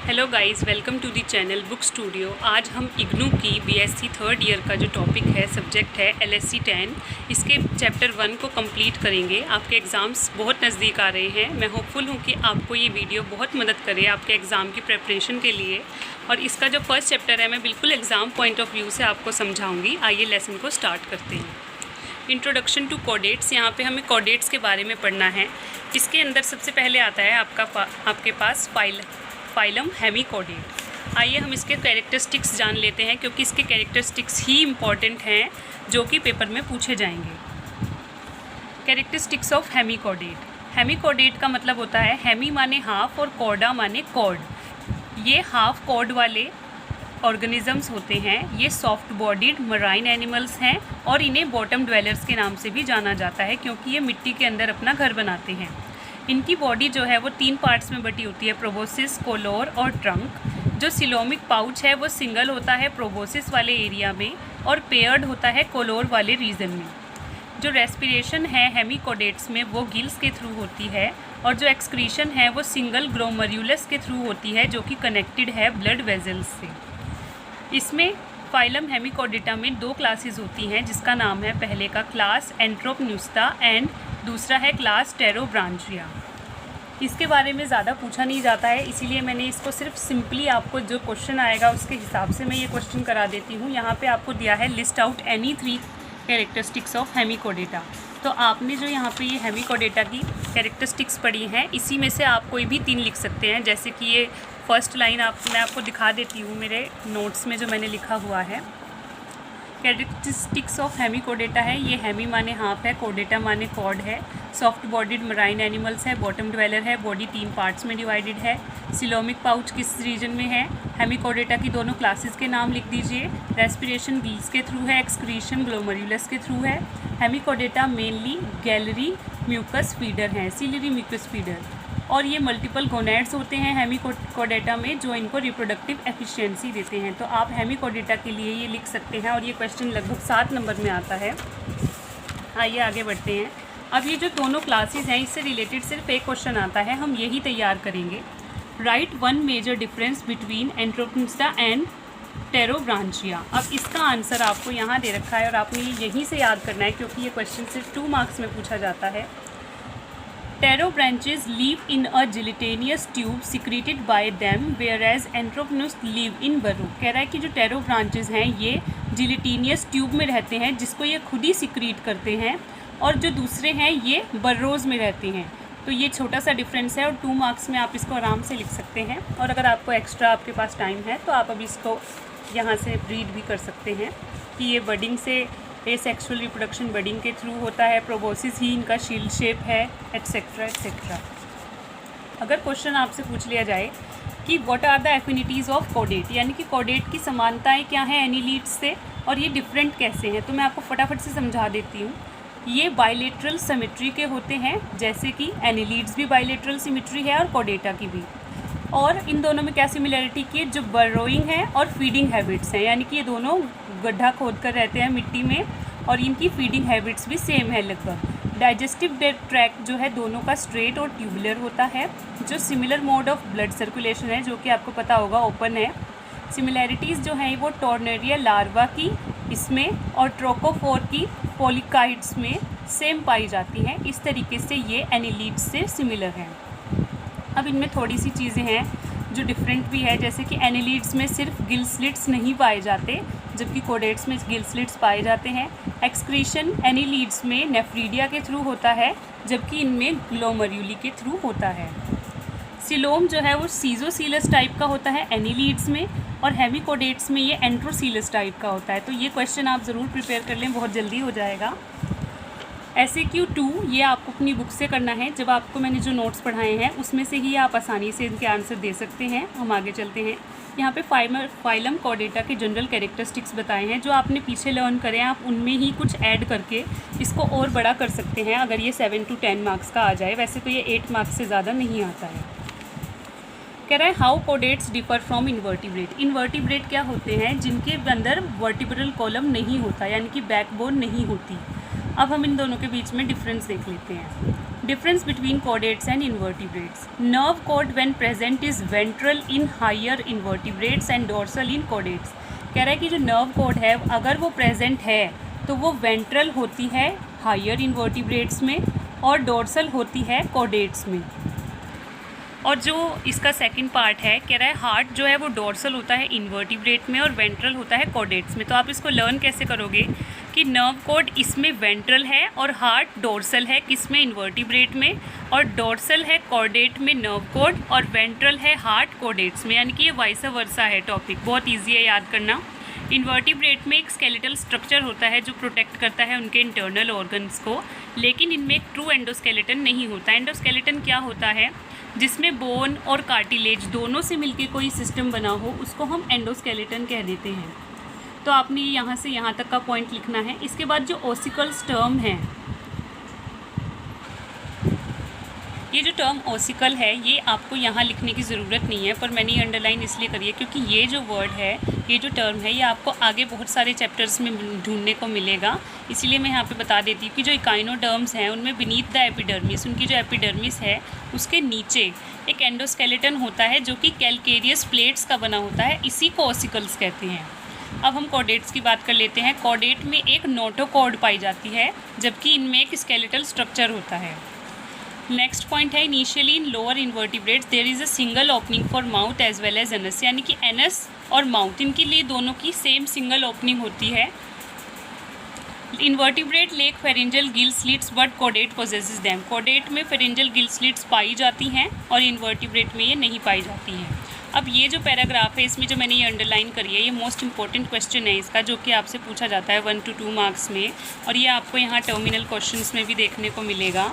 Hello guys, welcome to the channel book studio. आज हम इग्नू की बीएससी थर्ड ईयर का जो टॉपिक है, सब्जेक्ट है एलएससी 10, इसके चैप्टर 1 को कंप्लीट करेंगे। आपके एग्ज़ाम्स बहुत नज़दीक आ रहे हैं। मैं होपफुल हूँ कि आपको ये वीडियो बहुत मदद करे आपके एग्ज़ाम की प्रिपरेशन के लिए। और इसका जो फर्स्ट चैप्टर है, मैं बिल्कुल एग्ज़ाम पॉइंट ऑफ व्यू से आपको समझाऊँगी। आइए लेसन को स्टार्ट करते हैं। Introduction to chordates. यहाँ पे हमें कोडेट्स के बारे में पढ़ना है। इसके अंदर सबसे पहले आता है आपके पास फाइलम हेमिकोडेट। आइए हम इसके कैरेक्टरिस्टिक्स जान लेते हैं, क्योंकि इसके कैरेक्टरिस्टिक्स ही इम्पॉर्टेंट हैं जो कि पेपर में पूछे जाएंगे। Characteristics of hemichordate. हेमिकोडेट का मतलब होता है, हेमी माने हाफ और कोडा माने कॉर्ड। ये हाफ कॉर्ड वाले ऑर्गेनिजम्स होते हैं। ये सॉफ्ट बॉडीड मराइन एनिमल्स हैं और इन्हें बॉटम ड्वेलर्स के नाम से भी जाना जाता है, क्योंकि ये मिट्टी के अंदर अपना घर बनाते हैं। इनकी बॉडी जो है वो 3 पार्ट्स में बटी होती है, प्रोबोसिस, कोलोर और ट्रंक। जो सिलोमिक पाउच है वो सिंगल होता है प्रोबोसिस वाले एरिया में और पेयर्ड होता है कोलोर वाले रीजन में। जो रेस्पिरेशन है हेमिकोडेट्स में वो गिल्स के थ्रू होती है, और जो एक्सक्रीशन है वो सिंगल ग्लोमर्यूलस के थ्रू होती है, जो कि कनेक्टेड है ब्लड वेजल्स से। इसमें फाइलम हेमिकोडेटा में 2 क्लासेस होती हैं, जिसका नाम है पहले का क्लास एंट्रोपन्यूस्टा एंड दूसरा है क्लास टेरोब्रांचिया। इसके बारे में ज़्यादा पूछा नहीं जाता है, इसीलिए मैंने इसको सिर्फ सिंपली आपको जो क्वेश्चन आएगा उसके हिसाब से मैं ये क्वेश्चन करा देती हूँ। यहाँ पे आपको दिया है list out any 3 characteristics of hemichordata. तो आपने जो यहाँ पे ये हेमिकोडेटा की कैरेक्टरिस्टिक्स पढ़ी हैं, इसी में से आप कोई भी 3 लिख सकते हैं। जैसे कि ये फर्स्ट लाइन मैं आपको दिखा देती हूँ मेरे नोट्स में जो मैंने लिखा हुआ है। कैरेक्टरिस्टिक्स ऑफ हेमिकोडेटा है, ये हेमी माने हाफ है, कोडेटा माने कॉर्ड है, सॉफ्ट बॉडीड मराइन एनिमल्स है, बॉटम ड्वेलर है, बॉडी 3 पार्ट्स में डिवाइडेड है। सिलोमिक पाउच किस रीजन में है? हेमिकोडेटा की दोनों क्लासेस के नाम लिख दीजिए। रेस्पिरेशन गिल्स के थ्रू है, एक्सक्रीशन ग्लोमर्यूलस के थ्रू है। Hemichordata mainly ciliary mucus feeder हैं, सिलियरी म्यूकस फीडर। और ये मल्टीपल गोनेड्स होते हैं हेमिकोडेटा में, जो इनको रिप्रोडक्टिव एफिशिएंसी देते हैं। तो आप हेमिकोडेटा के लिए ये लिख सकते हैं, और ये क्वेश्चन लगभग 7 नंबर में आता है। आइए आगे बढ़ते हैं। अब ये जो दोनों क्लासेस हैं, इससे रिलेटेड सिर्फ एक क्वेश्चन आता है, हम यही तैयार करेंगे। Right 1 major difference between Enteropneusta and Pterobranchia. अब इसका आंसर आपको यहाँ दे रखा है और आपने ये यहीं से याद करना है, क्योंकि ये क्वेश्चन सिर्फ 2 मार्क्स में पूछा जाता है। Taro branches live in a gelatinous tube secreted by them, whereas Anthropogynous live in burrow। कह रहा है कि जो टेरो ब्रांचेस हैं ये जिलेटिनियस ट्यूब में रहते हैं, जिसको ये खुद ही सिक्रीट करते हैं, और जो दूसरे हैं ये बर्रोज़ में रहते हैं। तो ये छोटा सा डिफरेंस है, और 2 मार्क्स में आप इसको आराम से लिख सकते हैं। और अगर आपको एक्स्ट्रा आपके पास टाइम है तो आप अभी इसको यहाँ से रीड भी कर सकते हैं कि ये बडिंग से सेक्सुअल रिप्रोडक्शन बडिंग के थ्रू होता है, प्रोबोसिस ही इनका शील्ड शेप है, एट्सेट्रा एट्सेट्रा। अगर क्वेश्चन आपसे पूछ लिया जाए कि what are the affinities of कोडेट, यानी कि कोडेट की समानताएं क्या हैं एनिलीड्स से, और ये डिफरेंट कैसे हैं, तो मैं आपको फटाफट से समझा देती हूँ। ये बाइलेटरल सिमेट्री के होते हैं, जैसे कि एनिलीड्स भी बाइलेटरल सिमेट्री है और कोडेटा की भी। और इन दोनों में क्या सिमिलैरिटी की है? जो बर्रोइंग है और फीडिंग हैबिट्स हैं, यानी कि ये दोनों गड्ढा खोद कर रहते हैं मिट्टी में, और इनकी फीडिंग हैबिट्स भी सेम है लगभग। डाइजेस्टिव ट्रैक्ट जो है दोनों का स्ट्रेट और ट्यूबुलर होता है। जो similar mode of blood circulation है, जो कि आपको पता होगा ओपन है। सिमिलैरिटीज़ जो हैं वो टॉर्नेरिया लार्वा की इसमें और ट्रोकोफोर की पोलिकाइड्स में सेम पाई जाती हैं। इस तरीके से ये एनिलीड्स से सिमिलर हैं। अब इनमें थोड़ी सी चीज़ें हैं जो डिफरेंट भी है, जैसे कि एनिलीड्स में सिर्फ गिल स्लिट्स नहीं पाए जाते, जबकि कोडेट्स में गिल स्लिट्स पाए जाते हैं। एक्सक्रीशन एनिलीड्स में नेफ्रीडिया के थ्रू होता है, जबकि इनमें ग्लोमर्यूली के थ्रू होता है। सिलोम जो है वो सीजोसीलस टाइप का होता है एनिलीड्स में, और हेमिकोडेट्स में ये एंट्रोसीलस टाइप का होता है। तो ये क्वेश्चन आप ज़रूर प्रिपेयर कर लें, बहुत जल्दी हो जाएगा। SAQ2 ये आपको अपनी बुक से करना है। जब आपको मैंने जो नोट्स पढ़ाए हैं उसमें से ही आप आसानी से इनके आंसर दे सकते हैं। हम आगे चलते हैं। यहाँ पे फाइलम कोडेटा के जनरल कैरेक्टरिस्टिक्स बताए हैं, जो आपने पीछे लर्न करें, आप उनमें ही कुछ ऐड करके इसको और बड़ा कर सकते हैं, अगर ये 7 to 10 मार्क्स का आ जाए। वैसे तो ये 8 मार्क्स से ज़्यादा नहीं आता है। कह रहा है how कोडेट्स differ from invertebrate. Invertebrate क्या होते हैं? जिनके अंदर वर्टिब्रल कॉलम नहीं होता, यानी कि बैकबोन नहीं होती। अब हम इन दोनों के बीच में डिफरेंस देख लेते हैं। Difference between chordates and invertebrates. Nerve cord when present is ventral in higher invertebrates and dorsal in chordates. कह रहा है कि जो nerve cord है अगर वो present है तो वो ventral होती है higher invertebrates में और dorsal होती है chordates में। और जो इसका सेकंड पार्ट है कह रहा है हार्ट जो है वो डोर्सल होता है इन्वर्टिब्रेट में और वेंट्रल होता है कॉर्डेट्स में। तो आप इसको लर्न कैसे करोगे कि नर्व कॉर्ड इसमें वेंट्रल है और हार्ट डोर्सल है किसमें, इन्वर्टिब्रेट में, और डोर्सल है कॉर्डेट में नर्व कॉर्ड और वेंट्रल है हार्ट कॉर्डेट्स में, यानी कि ये वाइस वर्सा है। टॉपिक बहुत ईजी है याद करना। इन्वर्टिब्रेट में एक स्केलेटल स्ट्रक्चर होता है जो प्रोटेक्ट करता है उनके इंटरनल ऑर्गन्स को, लेकिन इनमें एक ट्रू एंडोस्केलेटन नहीं होता। एंडोस्केलेटन क्या होता है, जिसमें बोन और कार्टिलेज दोनों से मिलके कोई सिस्टम बना हो, उसको हम एंडोस्केलेटन कह देते हैं। तो आपने यहाँ से यहाँ तक का पॉइंट लिखना है। इसके बाद जो ओसिकल्स टर्म है, ये जो टर्म ओसिकल है ये आपको यहाँ लिखने की ज़रूरत नहीं है, पर मैंने ये अंडरलाइन इसलिए करी है क्योंकि ये जो वर्ड है, ये जो टर्म है, ये आपको आगे बहुत सारे चैप्टर्स में ढूंढने को मिलेगा। इसीलिए मैं यहाँ पे बता देती हूँ कि जो इकाइनोडर्म्स हैं उनमें बीनीथ द एपिडर्मिस, उनकी जो एपिडर्मिस है उसके नीचे एक एंडोस्केलेटन होता है जो कि कैलकेरियस प्लेट्स का बना होता है, इसी को ओसिकल्स कहते हैं। अब हम कॉर्डेट्स की बात कर लेते हैं। कॉर्डेट में एक नोटोकॉर्ड पाई जाती है जबकि इनमें एक स्केलेटल स्ट्रक्चर होता है। नेक्स्ट पॉइंट है initially in lower invertebrates there is a single opening for mouth as well as anus, यानी कि एनस और माउथ इनके लिए दोनों की सेम सिंगल ओपनिंग होती है। Invertebrate lake pharyngeal gill slits but chordate possesses them. Chordate में फेरेंजल गिल स्लिट्स पाई जाती हैं और इन्वर्टिब्रेट में ये नहीं पाई जाती हैं। अब ये जो पैराग्राफ है इसमें जो मैंने ये अंडरलाइन करी है, ये मोस्ट इंपॉर्टेंट क्वेश्चन है इसका, जो कि आपसे पूछा जाता है 1 to 2 मार्क्स में, और ये आपको यहाँ टर्मिनल क्वेश्चंस में भी देखने को मिलेगा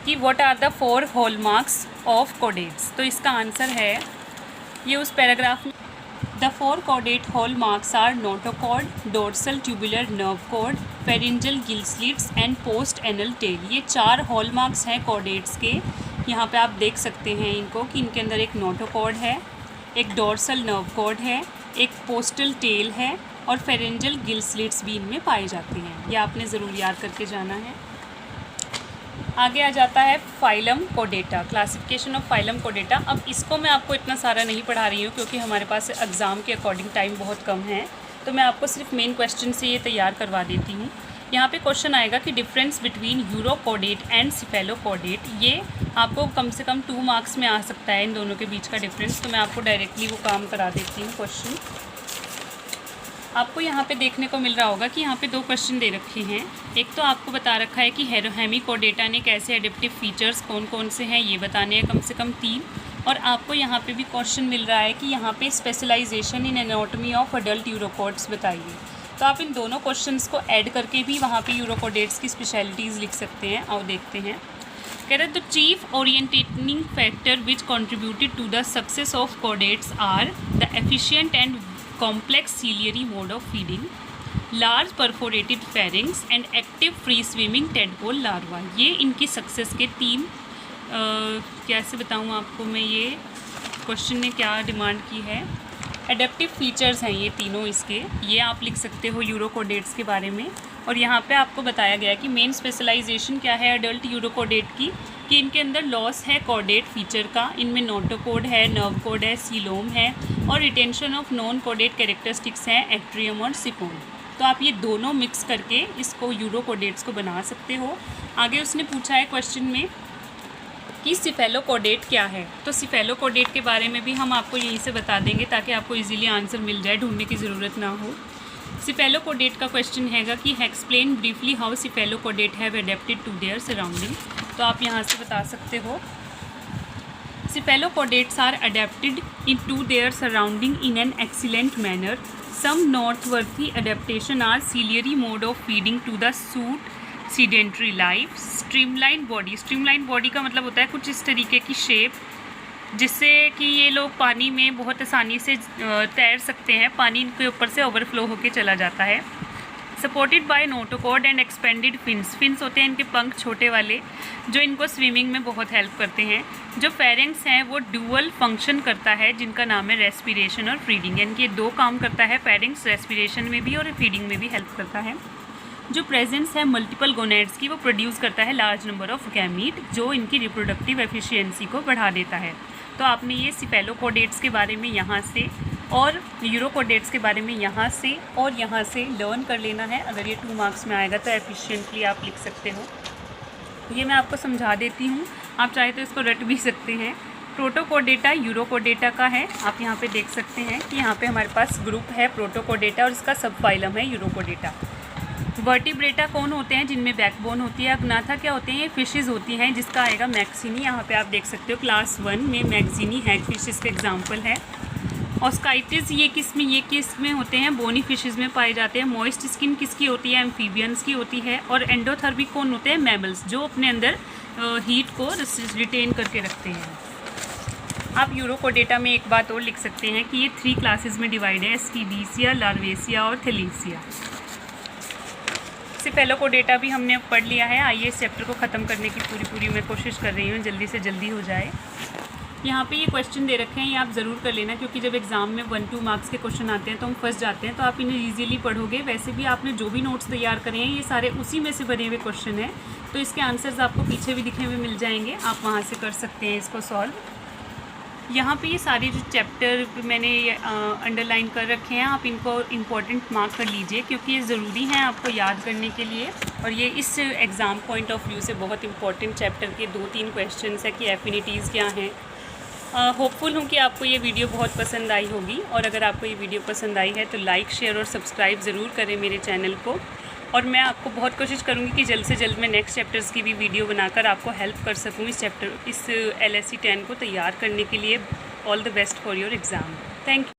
कि what are the 4 hallmarks of chordates. तो इसका आंसर है ये उस पैराग्राफ में, the 4 chordate hallmarks are notochord, dorsal tubular nerve cord, pharyngeal gill slits and post anal tail. ये 4 हॉलमार्क्स हैं कॉर्डेट्स के। यहाँ पे आप देख सकते हैं इनको कि इनके अंदर एक नोटोकॉर्ड है, एक डोर्सल नर्व कॉर्ड है, एक पोस्टल टेल है और फेरेंजल गिल स्लिट्स भी इनमें पाए जाते हैं। ये आपने ज़रूर याद करके जाना है। आगे आ जाता है फाइलम कोडेटा, क्लासिफिकेशन ऑफ फाइलम कोडेटा। अब इसको मैं आपको इतना सारा नहीं पढ़ा रही हूँ क्योंकि हमारे पास एग्ज़ाम के अकॉर्डिंग टाइम बहुत कम है, तो मैं आपको सिर्फ मेन क्वेश्चन से ये तैयार करवा देती हूँ। यहाँ पे क्वेश्चन आएगा कि डिफरेंस बिटवीन यूरोकोडेट एंड सिफेलोकोडेट। ये आपको कम से कम 2 मार्क्स में आ सकता है इन दोनों के बीच का डिफरेंस, तो मैं आपको डायरेक्टली वो काम करा देती हूँ। क्वेश्चन आपको यहाँ पे देखने को मिल रहा होगा कि यहाँ पे 2 क्वेश्चन दे रखे हैं। एक तो आपको बता रखा है कि हेमिकोडेटा ने कैसे एडेप्टिव फीचर्स कौन कौन से हैं ये बताने हैं, कम से कम 3। और आपको यहाँ पे भी क्वेश्चन मिल रहा है कि यहाँ पे specialization in anatomy of adult urochords बताइए। तो आप इन दोनों क्वेश्चंस को ऐड करके भी वहाँ पे यूरोकोडेट्स की स्पेशलिटीज़ लिख सकते हैं। और देखते हैं, कह रहे the chief orientating factor which contributed to the success of chordates are the efficient and complex ciliary mode of feeding, large perforated pharynx and active free swimming tadpole larva। ये इनकी सक्सेस के 3 कैसे बताऊँ आपको मैं, ये क्वेश्चन ने क्या डिमांड की है। एडेप्टिव फीचर्स हैं ये तीनों इसके, ये आप लिख सकते हो यूरोकोडेट्स के बारे में। और यहाँ पे आपको बताया गया कि मेन स्पेशलाइजेशन क्या है अडल्ट यूरोकोडेट की, कि इनके अंदर लॉस है कॉर्डेट फीचर का, इनमें नोटोकोड है, नर्व कोड है, सीलोम है और retention of non caudate characteristics हैं एट्रियम और सिफोन। तो आप ये दोनों मिक्स करके इसको यूरोकोडेट्स को बना सकते हो। आगे उसने पूछा है क्वेश्चन में कि सिफेलोकोडेट क्या है, तो सिफेलोकोडेट के बारे में भी हम आपको यहीं से बता देंगे ताकि आपको इजीली आंसर मिल जाए, ढूंढने की ज़रूरत ना हो। सिफेलोकोडेट का क्वेश्चन हैगा कि explain briefly how cephalochordate have adapted to their surrounding. तो आप यहाँ से बता सकते हो cephalochordates are adapted in to their surrounding in an excellent manner. Some noteworthy adaptation are ciliary mode of feeding to the suit sedentary life, streamline body. Streamline body का मतलब होता है कुछ इस तरीके की शेप जिससे कि ये लोग पानी में बहुत आसानी से तैर सकते हैं, पानी इनके ऊपर से ओवरफ्लो होके चला जाता है। Supported by notochord and expanded fins. Fins होते हैं इनके पंख छोटे वाले जो इनको स्विमिंग में बहुत हेल्प करते हैं। जो फेरेंक्स हैं वो ड्यूअल फंक्शन करता है जिनका नाम है रेस्पिरेशन और फीडिंग, यानी कि 2 काम करता है, फेरेंक्स रेस्पिरेशन में भी और फीडिंग में भी हेल्प करता है। जो प्रेजेंस है मल्टीपल गोनेड्स की वो प्रोड्यूस करता है लार्ज नंबर ऑफ गैमीट, जो इनकी रिप्रोडक्टिव एफिशिएंसी को बढ़ा देता है। तो आपने ये सिफेलोपोडेट्स के बारे में यहाँ से और यूरोपोडेट्स के बारे में यहाँ से और यहाँ से लर्न कर लेना है। अगर ये 2 मार्क्स में आएगा तो एफिशिएंटली आप लिख सकते हो। ये मैं आपको समझा देती हूँ, आप चाहे तो इसको रट भी सकते हैं। प्रोटोकोडेटा यूरोकोडेटा का है। आप यहाँ पे देख सकते हैं कि यहाँ पे हमारे पास ग्रुप है प्रोटोकोडेटा और इसका सब फाइलम है यूरोकोडेटा। वर्टिब्रेटा कौन होते हैं? जिनमें बैकबोन होती है। अग्नाथा क्या होते हैं? ये फिशेज़ होती हैं, जिसका आएगा मैक्सिनी। यहाँ पे आप देख सकते हो क्लास 1 में मैक्सिनी हैग फिशेज़ का एग्जाम्पल है। ऑस्काइटिस ये किस में होते हैं? बोनी फिशेज़ में पाए जाते हैं। मॉइस्ट स्किन किसकी होती है? एम्फीबियंस की होती है। और एंडोथर्मिक कौन होते हैं? मैमल्स, जो अपने अंदर हीट को रिटेन करके रखते हैं। आप यूरोकोडेटा में एक बात और लिख सकते हैं कि ये 3 क्लासेस में डिवाइड है, स्कीडिसिया, लार्वेसिया और थैलेसिया। सिफेलोकोडेटा भी हमने पढ़ लिया है। आइए इस चैप्टर को ख़त्म करने की पूरी मैं कोशिश कर रही हूँ, जल्दी से जल्दी हो जाए। यहाँ पे ये क्वेश्चन दे रखे हैं, ये आप ज़रूर कर लेना, क्योंकि जब एग्ज़ाम में 1-2 मार्क्स के क्वेश्चन आते हैं तो हम फंस जाते हैं। तो आप इन्हें ईजिली पढ़ोगे। वैसे भी आपने जो भी नोट्स तैयार करे हैं ये सारे उसी में से बने हुए क्वेश्चन हैं, तो इसके आंसर्स आपको पीछे भी लिखे हुए मिल जाएंगे, आप वहाँ से कर सकते हैं इसको सॉल्व। यहाँ पे ये सारे जो चैप्टर मैंने अंडरलाइन कर रखे हैं, आप इनको इम्पोर्टेंट मार्क कर लीजिए, क्योंकि ये ज़रूरी हैं आपको याद करने के लिए। और ये इस एग्ज़ाम पॉइंट ऑफ व्यू से बहुत इंपॉर्टेंट चैप्टर के 2-3 क्वेश्चंस है कि एफिनिटीज़ क्या हैं। होपफुल हूँ कि आपको ये वीडियो बहुत पसंद आई होगी, और अगर आपको ये वीडियो पसंद आई है तो लाइक, शेयर और सब्सक्राइब ज़रूर करें मेरे चैनल को। और मैं आपको बहुत कोशिश करूँगी कि जल्द से जल्द मैं नेक्स्ट चैप्टर्स की भी वीडियो बनाकर आपको हेल्प कर सकूँ इस LSE 10 को तैयार करने के लिए। All the best for your exam. Thank you.